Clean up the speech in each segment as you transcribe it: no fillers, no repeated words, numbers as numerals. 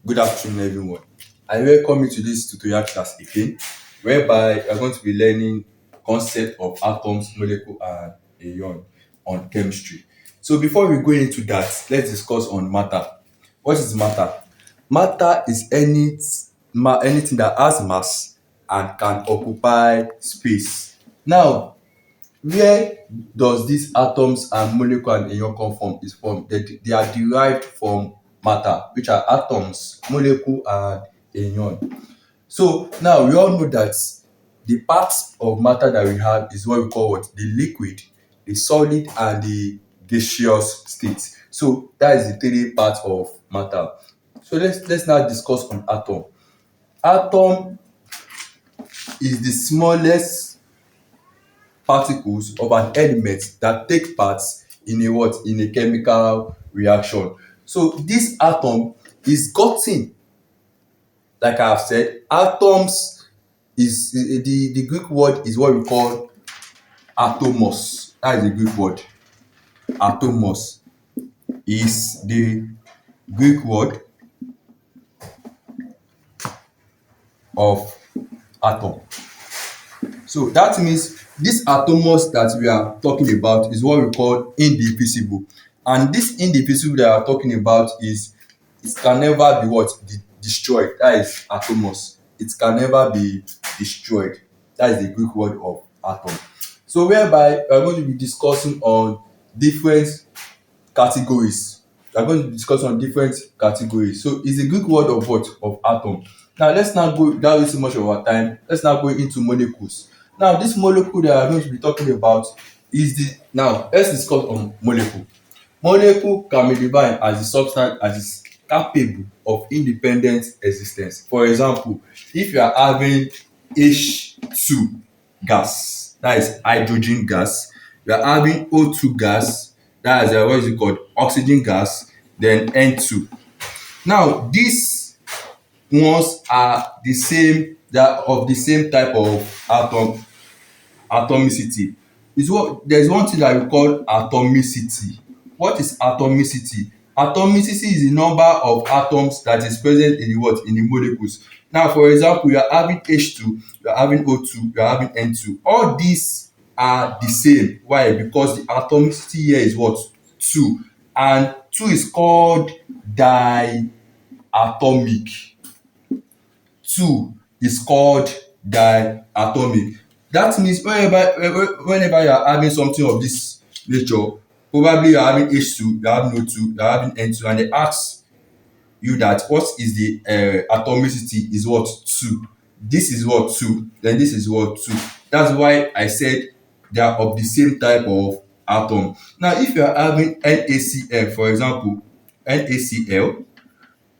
Good afternoon, everyone. I welcome you to this tutorial class again, whereby we are going to be learning concept of atoms, molecule, and ion on chemistry. So before we go into that, let's discuss on matter. What is matter? Matter is anything that has mass and can occupy space. Now, where does these atoms and molecule and ion come from? Is from they are derived from matter, which are atoms, molecule, and ion. So now we all know that the parts of matter that we have is what we call what the liquid, the solid, and the gaseous state. So that is the three parts of matter. So let's now discuss on atom. Atom is the smallest particles of an element that take part in a what in a chemical reaction. So this atom is gotten, like I have said, atoms is the Greek word is what we call atomos. That is the Greek word. Atomos is the Greek word of atom. So that means this atomos that we are talking about is what we call indivisible. And this indivisible that we are talking about is it can never be what destroyed. That is atomos. It can never be destroyed. That is the Greek word of atom. So whereby we are going to be discussing on different categories. We are going to discuss on different categories. So it's the Greek word of what? Of atom. Now let's not go without wasting much of our time. Let's now go into molecules. Now this molecule that I'm going to be talking about is the now let's discuss on molecule. Molecule can be defined as the substance that is capable of independent existence. For example, if you are having H2 gas, that is hydrogen gas, you are having O2 gas, that is what is it called? Oxygen gas, then N2. Now these ones are the same, that of the same type of atomicity. Is what There is one thing that we call atomicity. What is atomicity? Atomicity is the number of atoms that is present in the what in the molecules. Now for example, you are having H2, you are having O2, you are having N2. All these are the same. Why? Because the atomicity here is what? 2, and 2 is called diatomic. 2 is called diatomic. That means whenever you are having something of this nature, probably you are having H2, you are having O2, you are having N2, and they ask you that what is the atomicity is what? 2. This is what? 2. Then this is what? 2. That's why I said they are of the same type of atom. Now if you are having NaCl, for example, NaCl,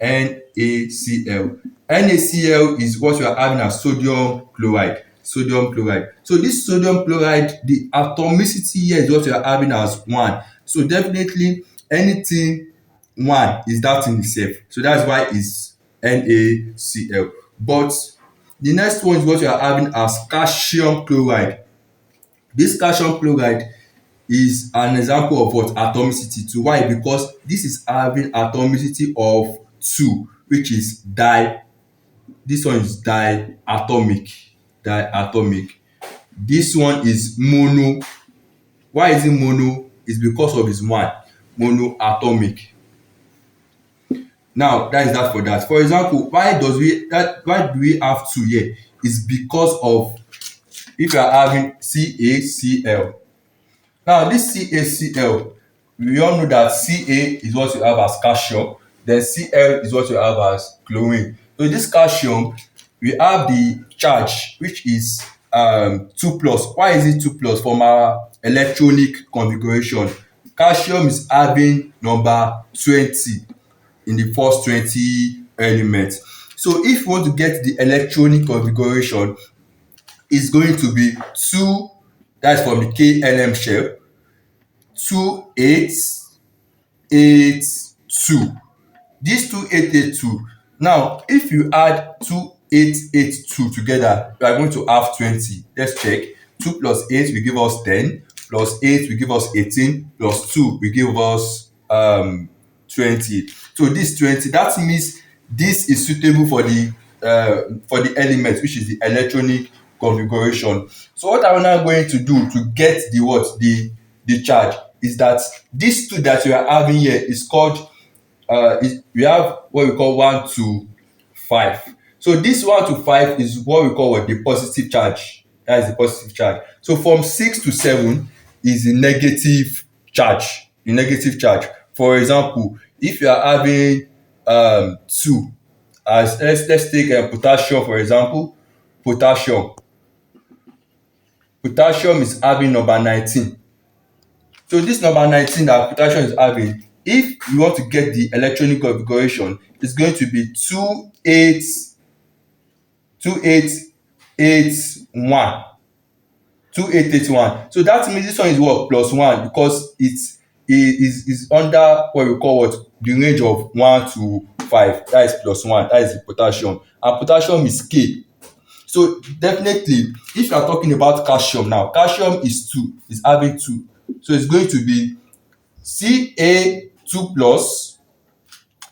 NaCl. NaCl is what you are having as sodium chloride. Sodium chloride. So this sodium chloride, the atomicity here is what you are having as 1. So definitely anything 1 is that in itself. So that's why it's NaCl. But the next one is what you are having as calcium chloride. This calcium chloride is an example of what? Atomicity 2. Why? Because this is having atomicity of 2, which is this one is diatomic. Diatomic. This one is mono. Why is it mono? It's because of its 1. Monoatomic. Now that is that for that. For example, why do we have 2 here? It's because of if you are having CaCl. Now this CaCl, we all know that Ca is what you have as calcium, then Cl is what you have as chlorine. So this calcium, we have the charge which is 2 plus. Why is it 2 plus? From our electronic configuration, calcium is having number 20 in the first 20 elements. So if you want to get the electronic configuration, it's going to be 2, that's from the KLM shell, 2882. This 2882, now if you add 2882 together, you are going to have 20. Let's check. 2 plus 8 will give us 10, plus 8 will give us 18, plus 2 will give us 20. So this 20, that means this is suitable for the element, which is the electronic configuration. So what I'm now going to do to get the what the charge is that this two that we are having here is called we have what we call 1 to 5. So this 1 to 5 is what we call what the positive charge. That is the positive charge. So from 6 to 7 is the negative charge. The negative charge. For example, if you are having two, as let's take potassium for example. Potassium is having number 19. So this number 19 that potassium is having, if you want to get the electronic configuration, it's going to be 2881. 2881. So that means this one is what? Plus 1, because is under what we call what? The range of 1 to 5. That is plus 1. That is the potassium. And potassium is K. So definitely, if you are talking about calcium now, calcium is 2, is having 2. So it's going to be Ca2 plus,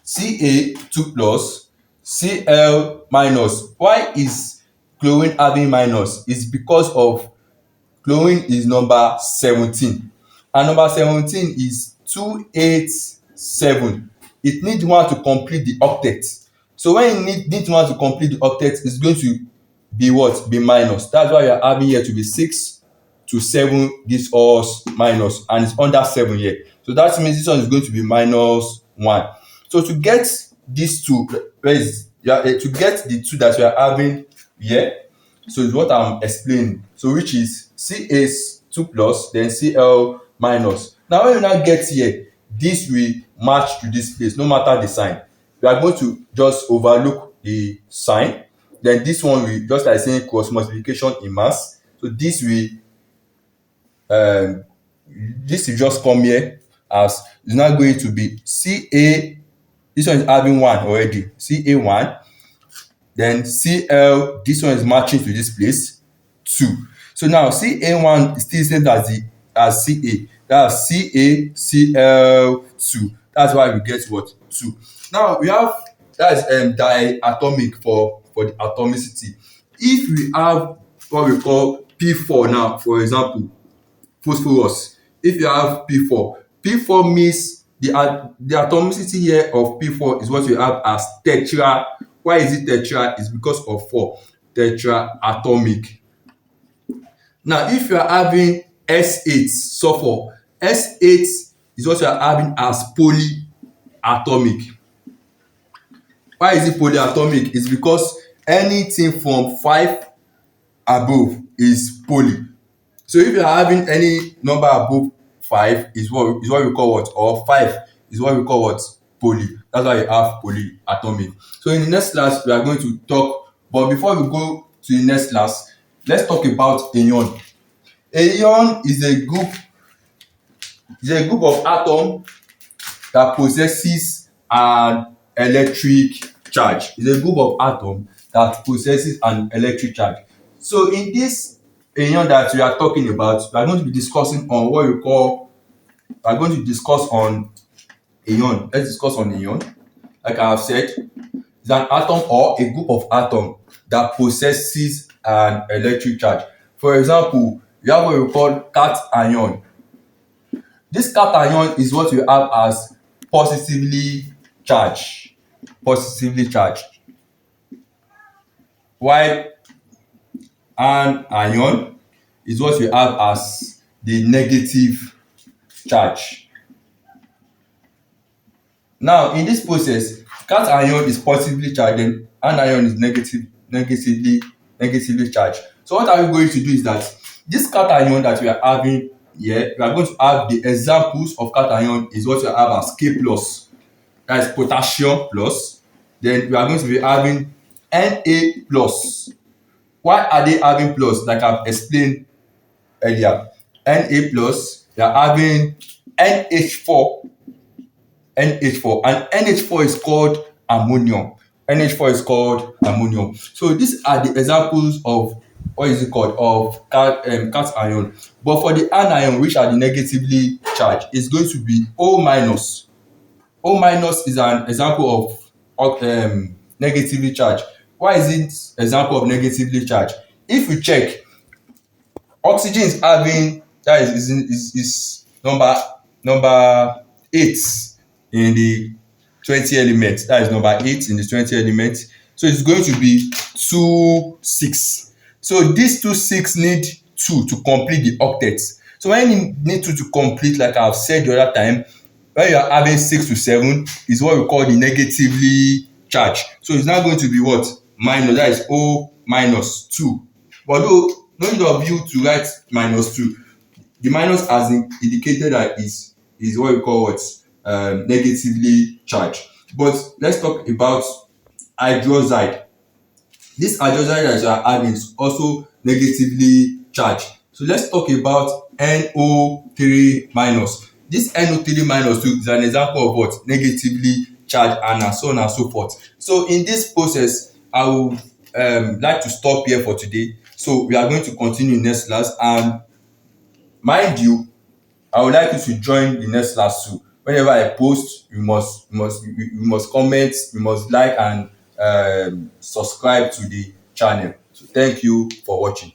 Ca2 plus, Cl minus. Why is chlorine having minus? It's because of chlorine is number 17, and number 17 is 287. It needs one to complete the octet. So when you need one to complete the octet, it's going to be what? Be minus. That's why you are having here to be 6 to 7 gives us minus, and it's under 7 here. So that means this one is going to be minus 1. So to get these two, to get the two that we are having here, so it's what I'm explaining. So which is Ca2 plus, then Cl minus. Now when you now get here, this will match to this place no matter the sign. We are going to just overlook the sign. Then this one will, just like saying cross multiplication in mass. So this will just come here as it's now going to be Ca. This one is having 1 already, Ca1. Then Cl, this one is matching to this place, 2. So now Ca1 is still same as Ca. That's CaCl2. That's why we get what? 2. Now we have, that's diatomic for the atomicity. If we have what we call P4 now, for example, phosphorus. If you have P4 means the atomicity here of P4 is what we have as tetra. Why is it tetra? It's because of 4, tetraatomic. Now if you are having S8, sulfur, S8 is what you are having as polyatomic. Why is it polyatomic? It's because anything from 5 above is poly. So if you are having any number above 5 is what we call what? Or 5 is what we call what? Poly. That's why you have polyatomic. So in the next class we are going to talk, but before we go to the next class, let's talk about ion. Ion is a group of atoms that possesses an electric charge. It's a group of atoms that possesses an electric charge. So in this ion that we are talking about, we are going to be discussing on what we call, we are going to discuss on ion. Let's discuss on ion. Like I have said, it's an atom or a group of atoms that possesses an electric charge. For example, we have what we call cation. This cation is what we have as positively charged. While an ion is what we have as the negative charge. Now in this process, cation is positively charged and anion is negatively charged. So what are we going to do is that this cation that we are having here, we are going to have the examples of cation is what we have as K plus, that is potassium plus. Then we are going to be having Na plus. Why are they having plus? Like I've explained earlier, Na plus, we are having NH4, and NH4 is called ammonium. So these are the examples of what is it called, of cation. But for the anion, which are the negatively charged, it's going to be O minus. O minus is an example of negatively charged. Why is it example of negatively charged? If you check, oxygen is having, that is number 8 in the 20 element. That is number 8 in the 20 element. So it's going to be 2 6. So these 2 6 need 2 to complete the octet. So when you need 2 to complete, like I've said the other time, when you are having 6 to 7 is what we call the negatively charged. So it's now going to be what? Minus, that is O minus 2. But though no need of you to write minus 2, the minus has indicated that is what we call what, negatively charged. But let's talk about hydroxide. This hydroxide that you are having is also negatively charged. So let's talk about NO3 minus. This NO3 minus too is an example of what, negatively charged, and so on and so forth. So in this process, I would like to stop here for today. So we are going to continue next class, and mind you, I would like you to join the next class too. Whenever I post, you must comment, you must like and subscribe to the channel. So thank you for watching.